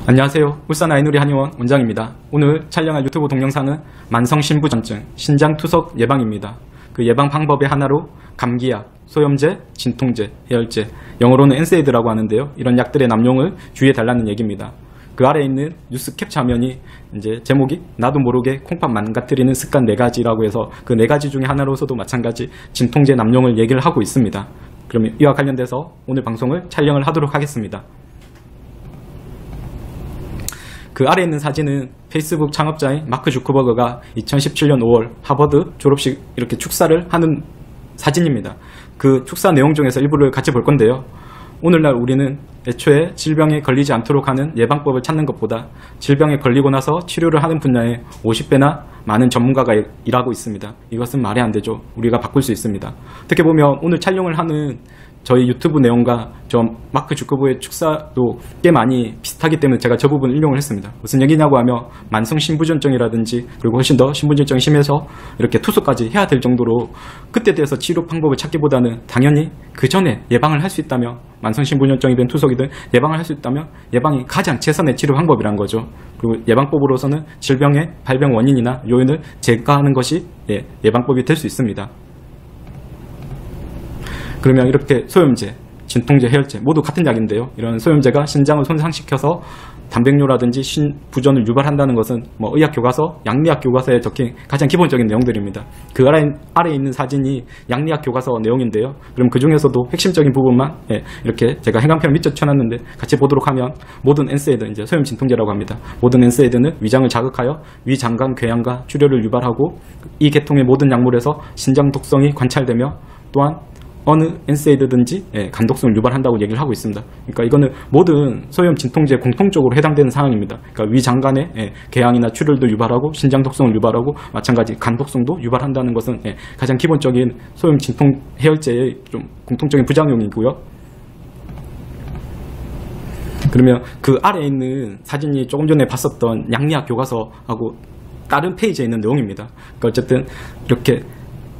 안녕하세요. 울산 아이누리 한의원 원장입니다. 오늘 촬영할 유튜브 동영상은 만성신부전증, 신장투석 예방입니다. 그 예방 방법의 하나로 감기약, 소염제, 진통제, 해열제, 영어로는 엔세이드라고 하는데요. 이런 약들의 남용을 주의해달라는 얘기입니다. 그 아래에 있는 뉴스 캡처 화면이 이제 제목이 나도 모르게 콩팥 망가뜨리는 습관 4가지라고 해서 그 4가지 중에 하나로서도 마찬가지 진통제 남용을 얘기를 하고 있습니다. 그러면 이와 관련돼서 오늘 방송을 촬영을 하도록 하겠습니다. 그 아래에 있는 사진은 페이스북 창업자인 마크 주커버그가 2017년 5월 하버드 졸업식 이렇게 축사를 하는 사진입니다. 그 축사 내용 중에서 일부를 같이 볼 건데요. 오늘날 우리는 애초에 질병에 걸리지 않도록 하는 예방법을 찾는 것보다 질병에 걸리고 나서 치료를 하는 분야에 50배나 많은 전문가가 일하고 있습니다. 이것은 말이 안 되죠. 우리가 바꿀 수 있습니다. 어떻게 보면 오늘 촬영을 하는 저희 유튜브 내용과 저 마크 주커버의 축사도 꽤 많이 비슷하기 때문에 제가 저 부분 인용을 했습니다. 무슨 얘기냐고 하면 만성신부전증이라든지 그리고 훨씬 더 신부전증이 심해서 이렇게 투석까지 해야 될 정도로 그때 대해서 치료 방법을 찾기보다는 당연히 그 전에 예방을 할 수 있다면 만성신부전증이든 투석이든 예방을 할 수 있다면 예방이 가장 최선의 치료 방법이란 거죠. 그리고 예방법으로서는 질병의 발병 원인이나 요인을 제거하는 것이 예방법이 될 수 있습니다. 그러면 이렇게 소염제, 진통제, 해열제 모두 같은 약인데요. 이런 소염제가 신장을 손상시켜서 단백뇨라든지 신부전을 유발한다는 것은 의학 교과서, 양리학 교과서에 적힌 가장 기본적인 내용들입니다. 그 아래에 있는 사진이 양리학 교과서 내용인데요. 그럼 그 중에서도 핵심적인 부분만 이렇게 제가 행간편을 밑에 쳐놨는데 같이 보도록 하면 모든 엔세이드, 이제 소염 진통제라고 합니다. 모든 엔세이드는 위장을 자극하여 위장관 궤양과 출혈을 유발하고 이 계통의 모든 약물에서 신장 독성이 관찰되며 또한 어느 엔세이드든지 간독성을 유발한다고 얘기를 하고 있습니다. 그러니까 이거는 모든 소염 진통제에 공통적으로 해당되는 사항입니다. 그러니까 위장관의 궤양이나 출혈도 유발하고 신장 독성을 유발하고 마찬가지 간독성도 유발한다는 것은 가장 기본적인 소염 진통 해열제의 좀 공통적인 부작용이고요. 그러면 그 아래에 있는 사진이 조금 전에 봤었던 양리학 교과서하고 다른 페이지에 있는 내용입니다. 그러니까 어쨌든 이렇게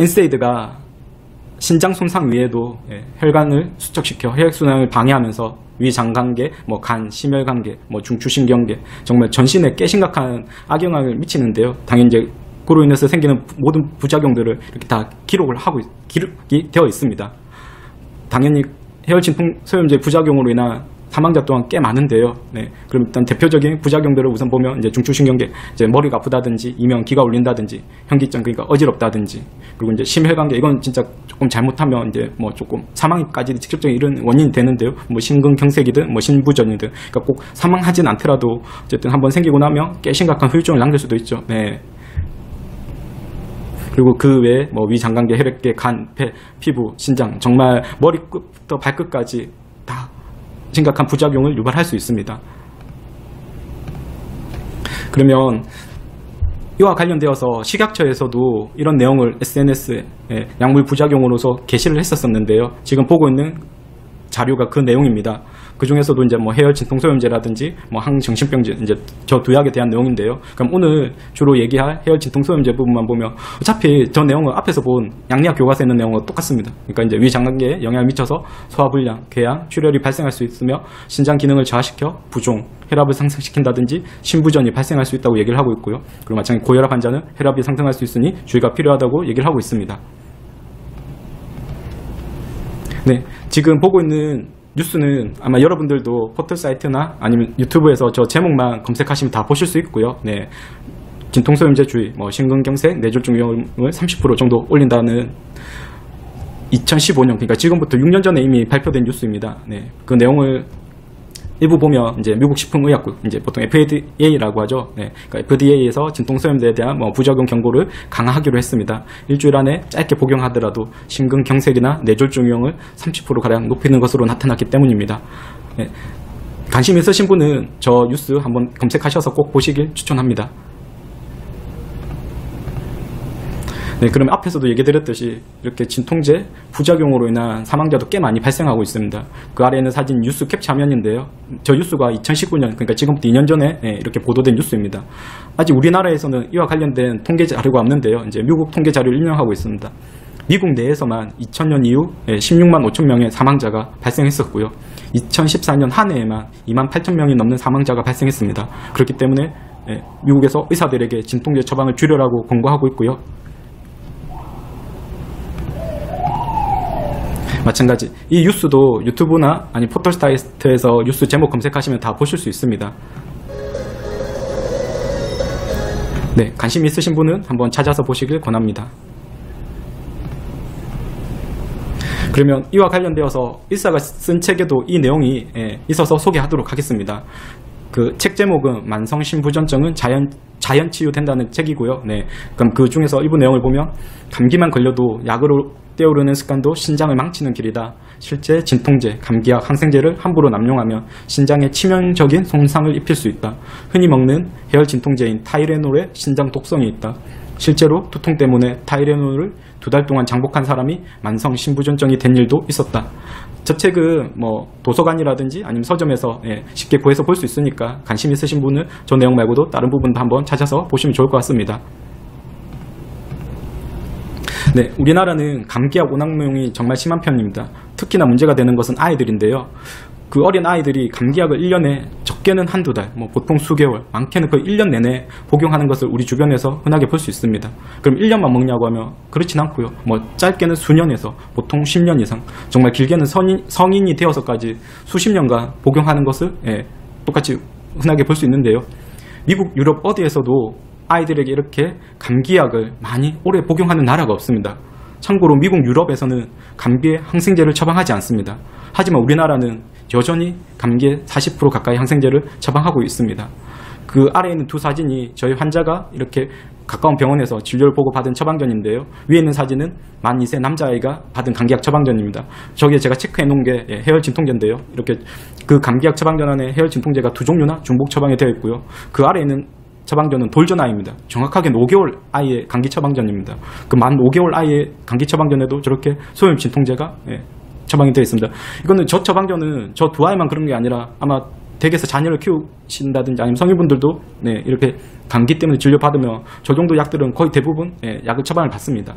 엔세이드가 신장 손상 위에도 혈관을 수척시켜 혈액순환을 방해하면서 위장관계, 간, 심혈관계, 중추신경계 정말 전신에 꽤 심각한 악영향을 미치는데요. 당연히 이제 그로 인해서 생기는 모든 부작용들을 이렇게 다 기록이 되어 있습니다. 당연히 해열진통 소염제 부작용으로 인한 사망자 또한 꽤 많은데요. 그럼 일단 대표적인 부작용들을 우선 보면 이제 중추신경계, 이제 머리가 아프다든지, 이명 기가 울린다든지, 현기증 그러니까 어지럽다든지, 그리고 이제 심혈관계 이건 진짜 조금 잘못하면 이제 조금 사망까지 직접적인 이런 원인이 되는데요. 심근경색이든 신부전이든, 그러니까 꼭 사망하진 않더라도 어쨌든 한번 생기고 나면 꽤 심각한 후유증을 남길 수도 있죠. 그리고 그 외에 위장관계, 혈액계, 간, 폐, 피부, 신장 정말 머리끝부터 발끝까지 다 심각한 부작용을 유발할 수 있습니다. 그러면 이와 관련되어서 식약처에서도 이런 내용을 SNS에 약물 부작용으로서 게시를 했었는데요. 지금 보고 있는 자료가 그 내용입니다. 그 중에서도 이제 해열 진통소염제라든지 항정신병제 이제 저 두 약에 대한 내용인데요. 그럼 오늘 주로 얘기할 해열 진통소염제 부분만 보면 어차피 저 내용은 앞에서 본 양리학 교과서에 있는 내용과 똑같습니다. 그러니까 이제 위장관계에 영향을 미쳐서 소화불량, 궤양, 출혈이 발생할 수 있으며 신장 기능을 저하시켜 부종, 혈압을 상승시킨다든지 신부전이 발생할 수 있다고 얘기를 하고 있고요. 그리고 마찬가지 고혈압 환자는 혈압이 상승할 수 있으니 주의가 필요하다고 얘기를 하고 있습니다. 지금 보고 있는 뉴스는 아마 여러분들도 포털 사이트나 아니면 유튜브에서 저 제목만 검색하시면 다 보실 수 있고요. 진통소염제 주의, 심근경색, 뇌졸중 위험을 30% 정도 올린다는 2015년, 그러니까 지금부터 6년 전에 이미 발표된 뉴스입니다. 그 내용을 일부 보면 이제 미국 식품의약국, 이제 보통 FDA라고 하죠. 그러니까 FDA에서 진통소염제에 대한 부작용 경고를 강화하기로 했습니다. 일주일 안에 짧게 복용하더라도 심근경색이나 뇌졸중 위험을 30%가량 높이는 것으로 나타났기 때문입니다. 관심 있으신 분은 저 뉴스 한번 검색하셔서 꼭 보시길 추천합니다. 그러면 앞에서도 얘기 드렸듯이 이렇게 진통제 부작용으로 인한 사망자도 꽤 많이 발생하고 있습니다. 그 아래에 있는 사진 뉴스 캡처 화면인데요. 저 뉴스가 2019년, 그러니까 지금부터 2년 전에 이렇게 보도된 뉴스입니다. 아직 우리나라에서는 이와 관련된 통계 자료가 없는데요. 이제 미국 통계 자료를 인용하고 있습니다. 미국 내에서만 2000년 이후 16만 5천 명의 사망자가 발생했었고요. 2014년 한 해에만 2만 8천 명이 넘는 사망자가 발생했습니다. 그렇기 때문에 미국에서 의사들에게 진통제 처방을 줄여라고 권고하고 있고요. 마찬가지 이 뉴스도 유튜브나 아니 포털 사이트에서 뉴스 제목 검색하시면 다 보실 수 있습니다. 네, 관심 있으신 분은 한번 찾아서 보시길 권합니다. 그러면 이와 관련되어서 일사가 쓴 책에도 이 내용이 있어서 소개하도록 하겠습니다. 그 책 제목은 만성신부전증은 자연 치유된다는 책이고요. 네, 그럼 그 중에서 일부 내용을 보면 감기만 걸려도 약으로 때우르는 습관도 신장을 망치는 길이다. 실제 진통제, 감기약, 항생제를 함부로 남용하면 신장에 치명적인 손상을 입힐 수 있다. 흔히 먹는 해열 진통제인 타이레놀에 신장 독성이 있다. 실제로 두통 때문에 타이레놀을 2달 동안 장복한 사람이 만성 신부전증이 된 일도 있었다. 저 책은 뭐 도서관이라든지 아니면 서점에서 쉽게 구해서 볼 수 있으니까 관심 있으신 분은 저 내용 말고도 다른 부분도 한번 찾아서 보시면 좋을 것 같습니다. 네, 우리나라는 감기약 오남용이 정말 심한 편입니다. 특히나 문제가 되는 것은 아이들인데요. 그 어린 아이들이 감기약을 1년에 적게는 한두 달, 뭐 보통 수개월, 많게는 거의 1년 내내 복용하는 것을 우리 주변에서 흔하게 볼 수 있습니다. 그럼 1년만 먹냐고 하면 그렇진 않고요. 뭐 짧게는 수년에서 보통 10년 이상, 정말 길게는 성인이 되어서까지 수십 년간 복용하는 것을 똑같이 흔하게 볼 수 있는데요. 미국, 유럽 어디에서도 아이들에게 이렇게 감기약을 많이 오래 복용하는 나라가 없습니다. 참고로 미국, 유럽에서는 감기에 항생제를 처방하지 않습니다. 하지만 우리나라는 여전히 감기에 40% 가까이 항생제를 처방하고 있습니다. 그 아래에 있는 두 사진이 저희 환자가 이렇게 가까운 병원에서 진료를 보고 받은 처방전인데요. 위에 있는 사진은 만 2세 남자아이가 받은 감기약 처방전입니다. 저기에 제가 체크해 놓은 게 해열 진통제인데요. 이렇게 그 감기약 처방전 안에 해열 진통제가 2종류나 중복 처방이 되어 있고요. 그 아래에 있는 처방전은 돌전아이입니다. 정확하게 5개월 아이의 감기 처방전입니다. 그 만 5개월 아이의 감기 처방전에도 저렇게 소염 진통제가 처방이 되어 있습니다. 이거는 저 처방전은 저 두 아이만 그런 게 아니라 아마 댁에서 자녀를 키우신다든지 아니면 성인분들도 이렇게 감기 때문에 진료받으면 저 정도 약들은 거의 대부분 약을 처방을 받습니다.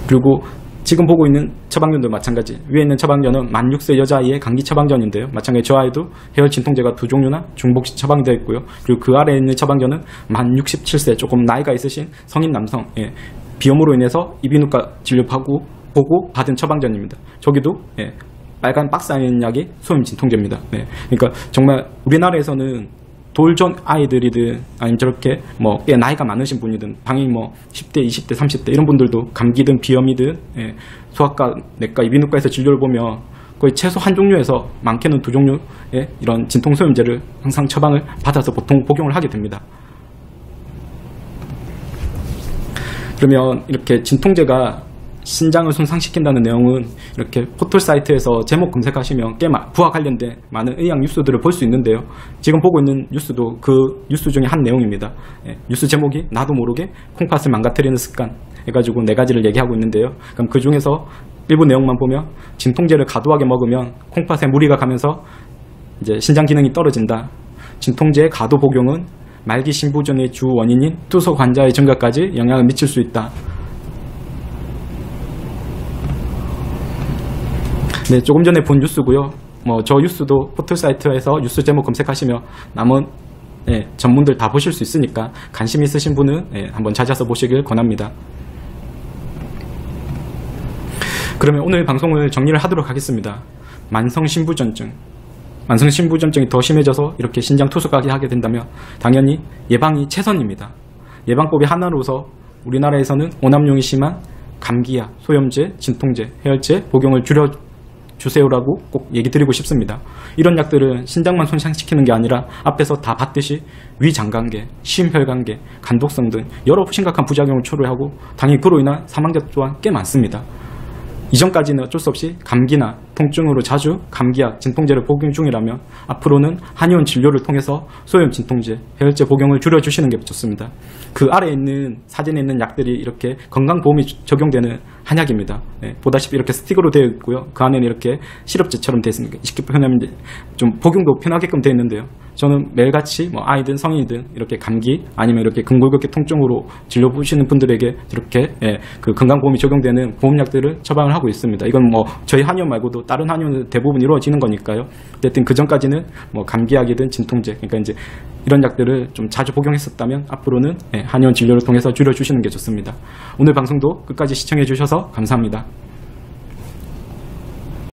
그리고 지금 보고 있는 처방전도 마찬가지. 위에 있는 처방전은 만 6세 여자아이의 감기 처방전인데요. 마찬가지 저 아이도 해열 진통제가 2종류나 중복 처방이 되어 있고요. 그리고 그 아래에 있는 처방전은 만 67세 조금 나이가 있으신 성인 남성 비염으로 인해서 이비인후과 진료하고 보고 받은 처방전입니다. 저기도 빨간 박스 안에 있는 약이 소염 진통제입니다. 그러니까 정말 우리나라에서는 돌전 아이들이든 아니면 저렇게 뭐 꽤 나이가 많으신 분이든 당연히 뭐 10대, 20대, 30대 이런 분들도 감기든 비염이든 소아과, 내과, 이비인후과에서 진료를 보면 거의 최소 한 종류에서 많게는 2종류의 이런 진통소염제를 항상 처방을 받아서 보통 복용을 하게 됩니다. 그러면 이렇게 진통제가 신장을 손상시킨다는 내용은 이렇게 포털 사이트에서 제목 검색하시면 꽤 부와 관련된 많은 의학 뉴스들을 볼 수 있는데요. 지금 보고 있는 뉴스도 그 뉴스 중에 한 내용입니다. 뉴스 제목이 나도 모르게 콩팥을 망가뜨리는 습관 해가지고 4가지를 얘기하고 있는데요. 그럼 그 중에서 일부 내용만 보면 진통제를 과도하게 먹으면 콩팥에 무리가 가면서 이제 신장 기능이 떨어진다. 진통제의 과도 복용은 말기 신부전의 주 원인인 투석 환자의 증가까지 영향을 미칠 수 있다. 네, 조금 전에 본 뉴스고요. 뭐 저 뉴스도 포털 사이트에서 뉴스 제목 검색하시면 남은 전문들 다 보실 수 있으니까 관심 있으신 분은 한번 찾아서 보시길 권합니다. 그러면 오늘 방송을 정리를 하도록 하겠습니다. 만성신부전증. 만성신부전증이 더 심해져서 이렇게 신장 투석하게 하게 된다면 당연히 예방이 최선입니다. 예방법이 하나로서 우리나라에서는 오남용이 심한 감기약, 소염제, 진통제, 해열제 복용을 줄여주세요라고 꼭 얘기 드리고 싶습니다. 이런 약들은 신장만 손상시키는 게 아니라 앞에서 다 봤듯이 위장관계, 심혈관계, 간독성 등 여러 심각한 부작용을 초래하고 당연히 그로 인한 사망자 또한 꽤 많습니다. 이전까지는 어쩔 수 없이 감기나 통증으로 자주 감기약, 진통제를 복용 중이라면 앞으로는 한의원 진료를 통해서 소염 진통제, 해열제 복용을 줄여주시는 게 좋습니다. 그 아래에 있는 사진에 있는 약들이 이렇게 건강보험이 적용되는 한약입니다. 보다시피 이렇게 스틱으로 되어 있고요. 그 안에는 이렇게 시럽제처럼 되어 있습니다. 쉽게 표현하면 좀 복용도 편하게끔 되어 있는데요. 저는 매일같이 뭐 아이든 성인이든 이렇게 감기 아니면 이렇게 근골격계 통증으로 진료 보시는 분들에게 이렇게 그 건강보험이 적용되는 보험약들을 처방을 하고 있습니다. 이건 뭐 저희 한의원 말고도 다른 한의원은 대부분 이루어지는 거니까요. 어쨌든 그 전까지는 뭐 감기약이든 진통제, 그러니까 이제 이런 약들을 좀 자주 복용했었다면 앞으로는 한의원 진료를 통해서 줄여주시는 게 좋습니다. 오늘 방송도 끝까지 시청해 주셔서 감사합니다.